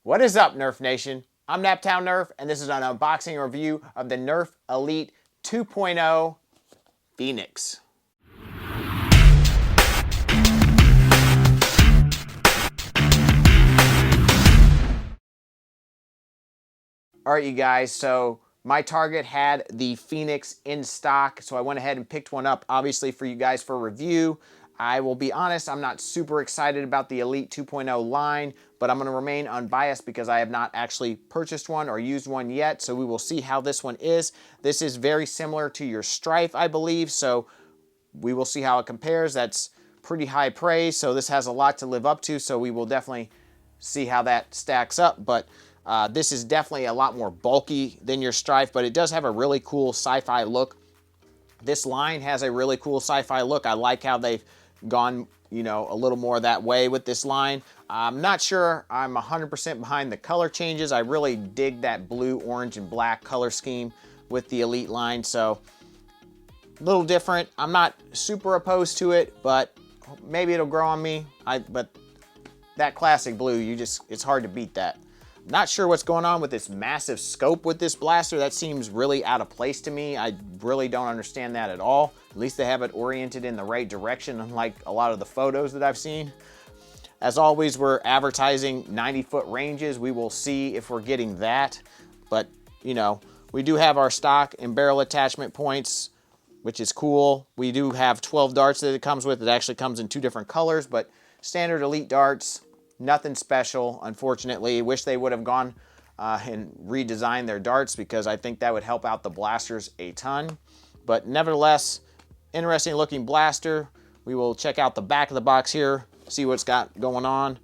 What is up, Nerf Nation? I'm Naptown Nerf, and this is an unboxing review of the Nerf Elite 2.0 Phoenix. All right, you guys, so my Target had the Phoenix in stock, so I went ahead and picked one up, obviously, for you guys for review. I will be honest, I'm not super excited about the Elite 2.0 line, but I'm going to remain unbiased because I have not actually purchased one or used one yet, so we will see how this one is. This is very similar to your Strife, I believe, so we will see how it compares. That's pretty high praise, so this has a lot to live up to, so we will definitely see how that stacks up. But this is definitely a lot more bulky than your Strife, but it does have a really cool sci-fi look. This line has a really cool sci-fi look. I like how they've gone, you know, a little more that way with this line. I'm not sure I'm 100% behind the color changes. I really dig that blue, orange, and black color scheme with the Elite line, so a little different. I'm not super opposed to it, but maybe it'll grow on me. But that classic blue, it's hard to beat that. Not sure what's going on with this massive scope with this blaster. That seems really out of place to me. I really don't understand that at all. At least they have it oriented in the right direction, unlike a lot of the photos that I've seen. As always, we're advertising 90-foot ranges. We will see if we're getting that. But, you know, we do have our stock and barrel attachment points, which is cool. We do have 12 darts that it comes with. It actually comes in 2 different colors, but standard Elite darts. Nothing special, unfortunately. Wish they would have gone and redesigned their darts, because I think that would help out the blasters a ton. But nevertheless, interesting looking blaster. We will check out the back of the box here, see what's got going on.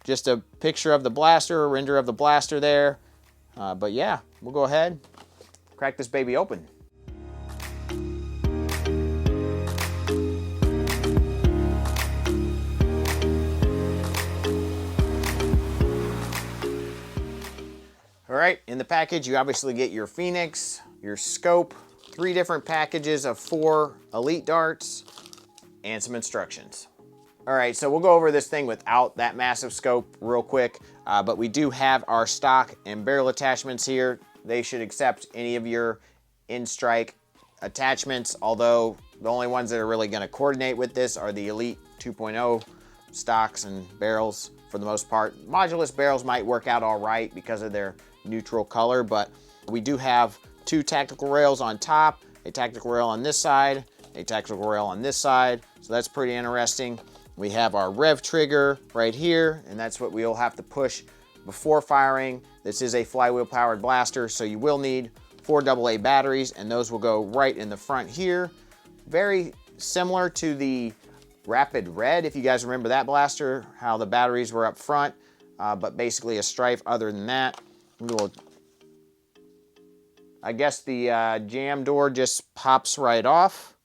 Just a picture of the blaster, a render of the blaster there. But yeah, we'll go ahead, crack this baby open. All right, in the package, you obviously get your Phoenix, your scope, 3 different packages of 4 Elite darts, and some instructions. All right, so we'll go over this thing without that massive scope real quick, but we do have our stock and barrel attachments here. They should accept any of your in-strike attachments, although the only ones that are really gonna coordinate with this are the Elite 2.0 stocks and barrels for the most part. Modulus barrels might work out all right because of their neutral color, but we do have 2 tactical rails on top, a tactical rail on this side, a tactical rail on this side, so that's pretty interesting. We have our rev trigger right here, and that's what we'll have to push before firing. This is a flywheel powered blaster, so you will need 4 AA batteries, and those will go right in the front here. Very similar to the Rapid Red, if you guys remember that blaster, how the batteries were up front, but basically a Strife other than that. I guess the jam door just pops right off.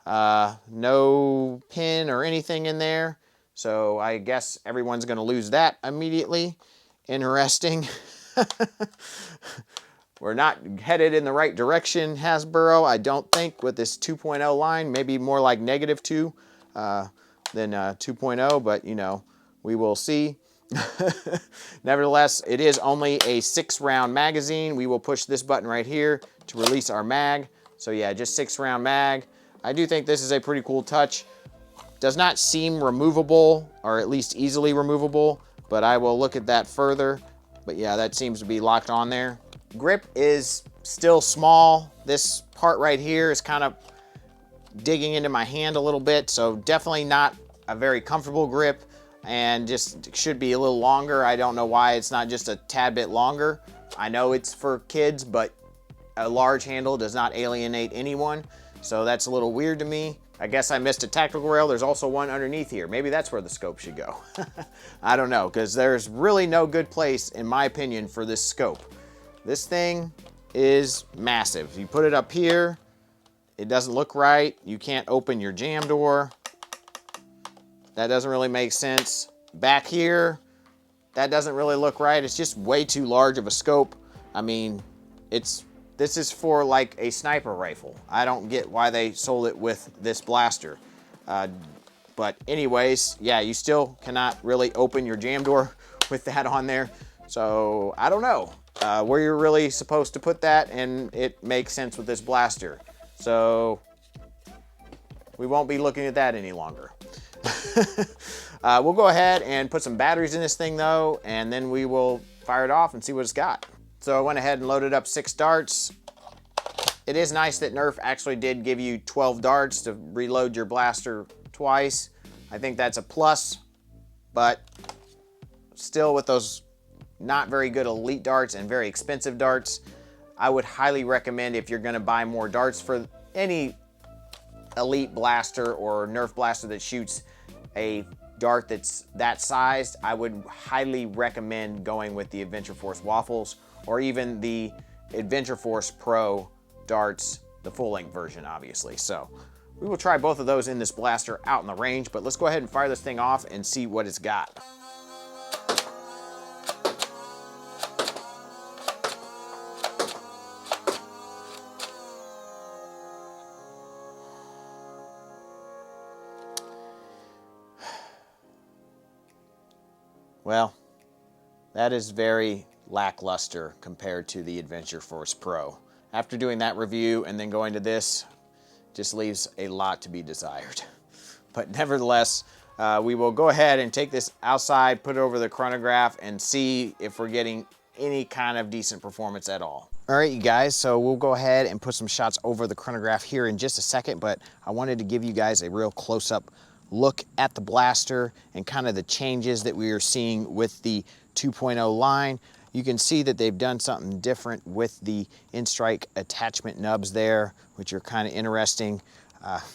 No pin or anything in there, so I guess everyone's going to lose that immediately. Interesting. We're not headed in the right direction, Hasbro, I don't think, with this 2.0 line. Maybe more like -2 than 2.0, but you know, we will see. Nevertheless, it is only a 6-round magazine. We will push this button right here to release our mag. So yeah, just 6-round mag. I do think this is a pretty cool touch. Does not seem removable, or at least easily removable, but I will look at that further. But yeah, that seems to be locked on there. Grip is still small. This part right here is kind of digging into my hand a little bit, so definitely not a very comfortable grip, and just should be a little longer. I don't know why it's not just a tad bit longer. I know it's for kids, but a large handle does not alienate anyone, so that's a little weird to me. I guess I missed a tactical rail. There's also one underneath here. Maybe that's where the scope should go. I don't know, because there's really no good place, in my opinion, for this scope. This thing is massive. You put it up here, it doesn't look right. You can't open your jam door. That doesn't really make sense. Back here, that doesn't really look right. It's just way too large of a scope. I mean, this is for like a sniper rifle. I don't get why they sold it with this blaster. But anyways, yeah, you still cannot really open your jam door with that on there. So I don't know where you're really supposed to put that, and it makes sense with this blaster. So we won't be looking at that any longer. We'll go ahead and put some batteries in this thing though, and then we will fire it off and see what it's got. So I went ahead and loaded up 6 darts. It is nice that Nerf actually did give you 12 darts to reload your blaster twice. I think that's a plus, but still with those not very good elite darts and very expensive darts, I would highly recommend, if you're gonna buy more darts for any elite blaster or Nerf blaster that shoots a dart that's that sized, I would highly recommend going with the Adventure Force Waffles or even the Adventure Force Pro darts, the full length version obviously. So we will try both of those in this blaster out in the range, but let's go ahead and fire this thing off and see what it's got. Well, that is very lackluster compared to the Adventure Force Pro. After doing that review and then going to this, just leaves a lot to be desired. But nevertheless, we will go ahead and take this outside, put it over the chronograph, and see if we're getting any kind of decent performance at all. All right, you guys, so we'll go ahead and put some shots over the chronograph here in just a second, but I wanted to give you guys a real close-up look at the blaster and kind of the changes that we are seeing with the 2.0 line. You can see that they've done something different with the in-strike attachment nubs there, which are kind of interesting.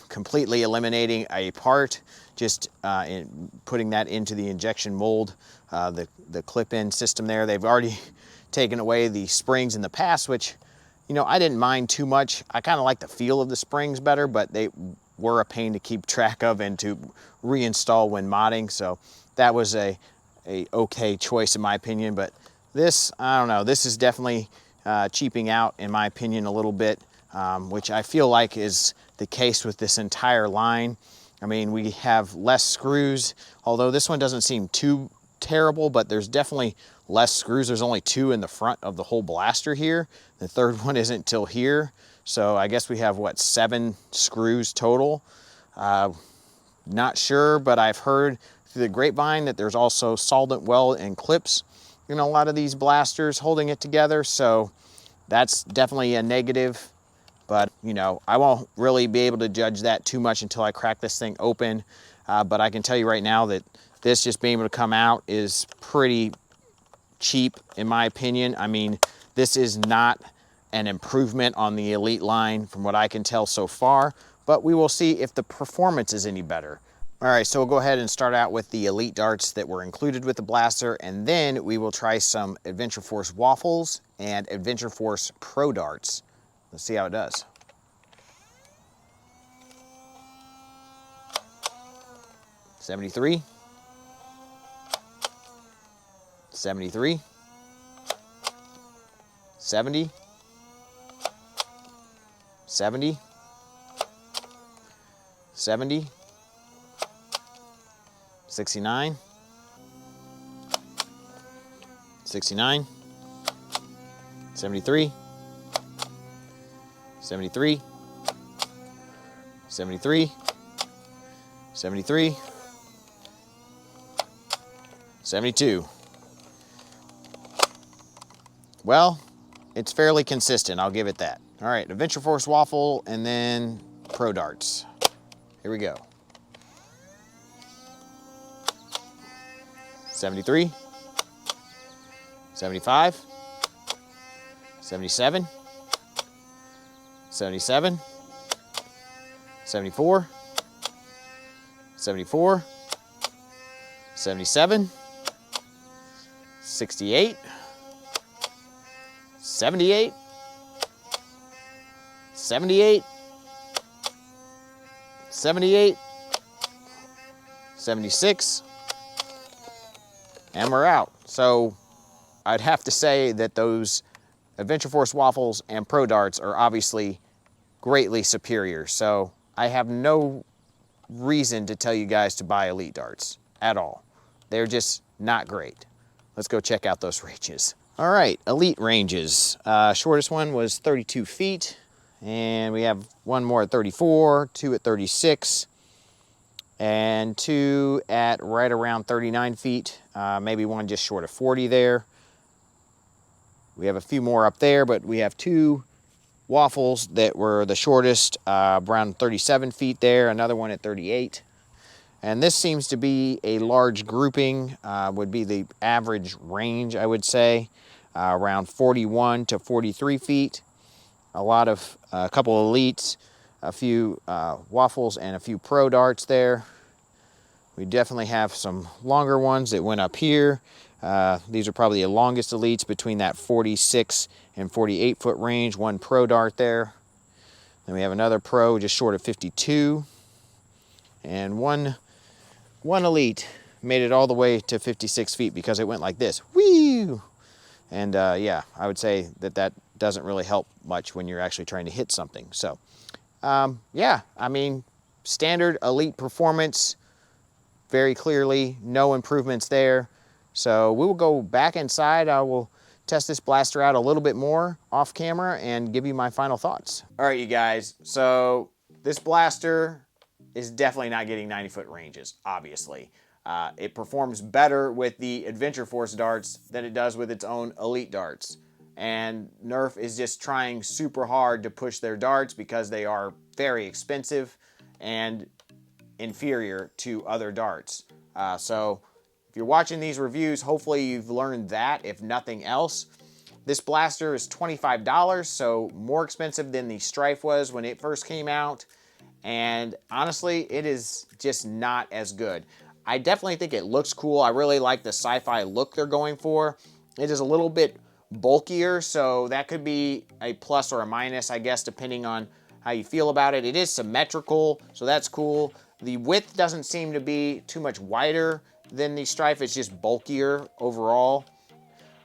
Completely eliminating a part, just putting that into the injection mold, the clip-in system there. They've already taken away the springs in the past, which, you know, I didn't mind too much. I kind of like the feel of the springs better, but they were a pain to keep track of and to reinstall when modding. So that was a okay choice in my opinion. But this, I don't know, this is definitely cheaping out in my opinion a little bit, which I feel like is the case with this entire line. I mean, we have less screws, although this one doesn't seem too terrible, but there's definitely less screws. There's only 2 in the front of the whole blaster here. The third one isn't till here. So I guess we have, what, 7 screws total? Not sure, but I've heard through the grapevine that there's also solvent weld and clips in a lot of these blasters holding it together. So that's definitely a negative, but you know, I won't really be able to judge that too much until I crack this thing open. But I can tell you right now that this just being able to come out is pretty cheap in my opinion. I mean, this is not an improvement on the Elite line from what I can tell so far, but we will see if the performance is any better. All right, so we'll go ahead and start out with the Elite darts that were included with the blaster, and then we will try some Adventure Force Waffles and Adventure Force Pro darts. Let's see how it does. $73, $73, $70, $70, $70, $69, $69, $73, $73, $73, $73, $72. Well, it's fairly consistent, I'll give it that. All right, Adventure Force Waffle and then Pro darts. Here we go. 73, 75, 77, 77, 74, 74, 77, 68, 78, 78, 78, 76, and we're out. So I'd have to say that those Adventure Force Waffles and Pro darts are obviously greatly superior. So I have no reason to tell you guys to buy Elite darts at all. They're just not great. let's go check out those ranges. All right, Elite ranges. Shortest one was 32 feet, and we have one more at 34, two at 36, and two at right around 39 feet, maybe one just short of 40 there. We have a few more up there, but we have two waffles that were the shortest, around 37 feet there, another one at 38. And this seems to be a large grouping, would be the average range, I would say, around 41 to 43 feet. A couple of elites, a few waffles, and a few pro darts there. We definitely have some longer ones that went up here. These are probably the longest elites between that 46 and 48 foot range. One pro dart there. Then we have another pro just short of 52. And one elite made it all the way to 56 feet because it went like this. Whee! And yeah, I would say that doesn't really help much when you're actually trying to hit something. So yeah, I mean, standard elite performance, very clearly, no improvements there. So we will go back inside. I will test this blaster out a little bit more off camera and give you my final thoughts. All right, you guys, so this blaster is definitely not getting 90-foot ranges, obviously. It performs better with the Adventure Force darts than it does with its own Elite darts. And Nerf is just trying super hard to push their darts because they are very expensive and inferior to other darts. So if you're watching these reviews, hopefully you've learned that, if nothing else. This blaster is $25, so more expensive than the Strife was when it first came out. And honestly, it is just not as good. I definitely think it looks cool. I really like the sci-fi look they're going for. It is a little bit bulkier, so that could be a plus or a minus, I guess, depending on how you feel about it. It is symmetrical, so that's cool. The width doesn't seem to be too much wider than the Strife. It's just bulkier overall.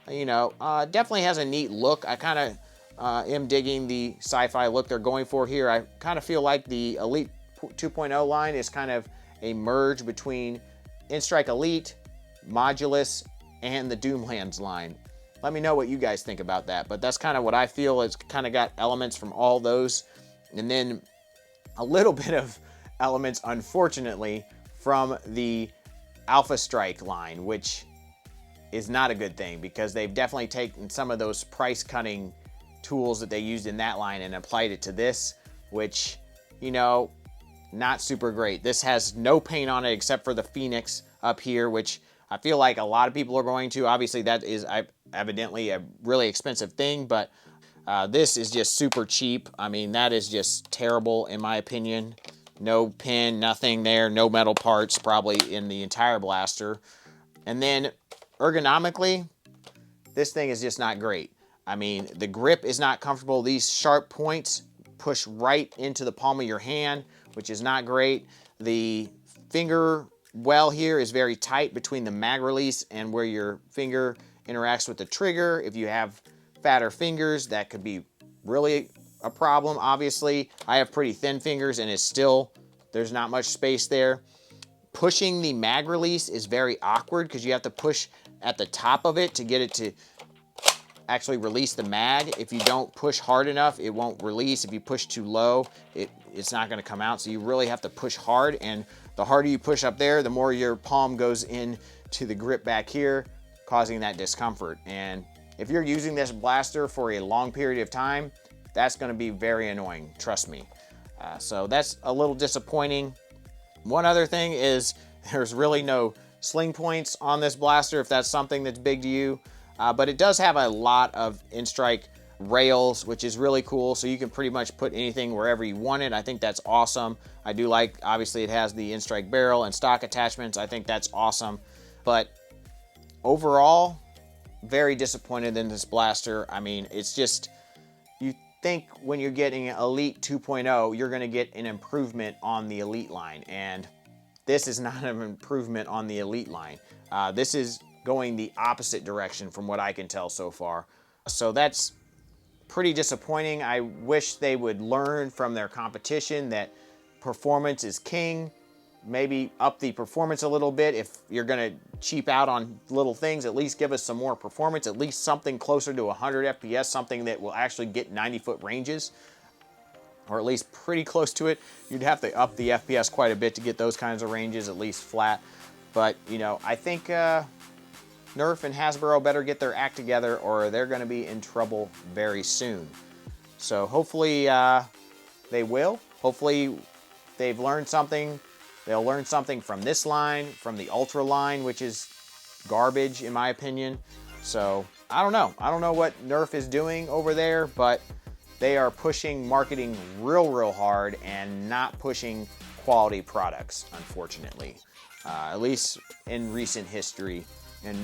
You know, definitely has a neat look. I kind of am digging the sci-fi look they're going for here. I kind of feel like the Elite 2.0 line is kind of a merge between Instrike Elite, Modulus, and the Doomlands line. Let me know what you guys think about that, but that's kind of what I feel. It's kind of got elements from all those, and then a little bit of elements, unfortunately, from the Alpha Strike line, which is not a good thing because they've definitely taken some of those price cutting tools that they used in that line and applied it to this, which, you know, not super great. This has no paint on it except for the Phoenix up here, which I feel like a lot of people are going to. Obviously, that is evidently a really expensive thing, but this is just super cheap. I mean, that is just terrible in my opinion. No pin, nothing there, no metal parts probably in the entire blaster. And then ergonomically, this thing is just not great. I mean, the grip is not comfortable. These sharp points push right into the palm of your hand, which is not great. The finger well here is very tight between the mag release and where your finger interacts with the trigger. If you have fatter fingers, that could be really a problem. Obviously, I have pretty thin fingers and it's still, there's not much space there. Pushing the mag release is very awkward because you have to push at the top of it to get it to actually release the mag. If you don't push hard enough, it won't release. If you push too low, it's not going to come out. So you really have to push hard, and the harder you push up there, the more your palm goes into the grip back here, causing that discomfort. And if you're using this blaster for a long period of time, that's going to be very annoying, trust me. So that's a little disappointing. One other thing is there's really no sling points on this blaster, if that's something that's big to you. But it does have a lot of Instrike rails, which is really cool. So you can pretty much put anything wherever you want it. I think that's awesome. I do like, obviously it has the Instrike barrel and stock attachments. I think that's awesome. But overall, very disappointed in this blaster. I mean, it's just, you think when you're getting Elite 2.0, you're gonna get an improvement on the Elite line. And this is not an improvement on the Elite line. This is going the opposite direction from what I can tell so far. So that's pretty disappointing. I wish they would learn from their competition that performance is king. maybe up the performance a little bit. If you're going to cheap out on little things, at least give us some more performance, at least something closer to 100 FPS, something that will actually get 90-foot ranges, or at least pretty close to it. You'd have to up the FPS quite a bit to get those kinds of ranges, at least flat. But, you know, I think Nerf and Hasbro better get their act together, or they're going to be in trouble very soon. So hopefully they will. Hopefully they've learned something. They'll learn something from this line, from the Ultra line, which is garbage in my opinion. So I don't know. I don't know what Nerf is doing over there, but they are pushing marketing real hard and not pushing quality products, unfortunately. At least in recent history, and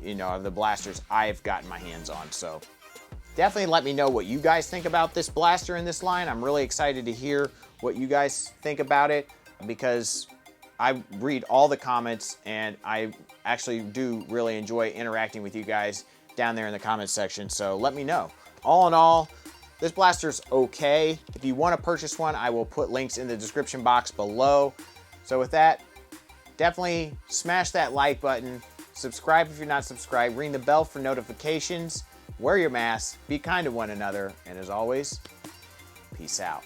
you know, the blasters I've gotten my hands on. So definitely let me know what you guys think about this blaster in this line. I'm really excited to hear what you guys think about it, because I read all the comments and I actually do really enjoy interacting with you guys down there in the comments section. So let me know. All in all, this blaster's okay. If you want to purchase one, I will put links in the description box below. So with that, definitely smash that like button. Subscribe if you're not subscribed. Ring the bell for notifications. Wear your mask. Be kind to one another. And as always, peace out.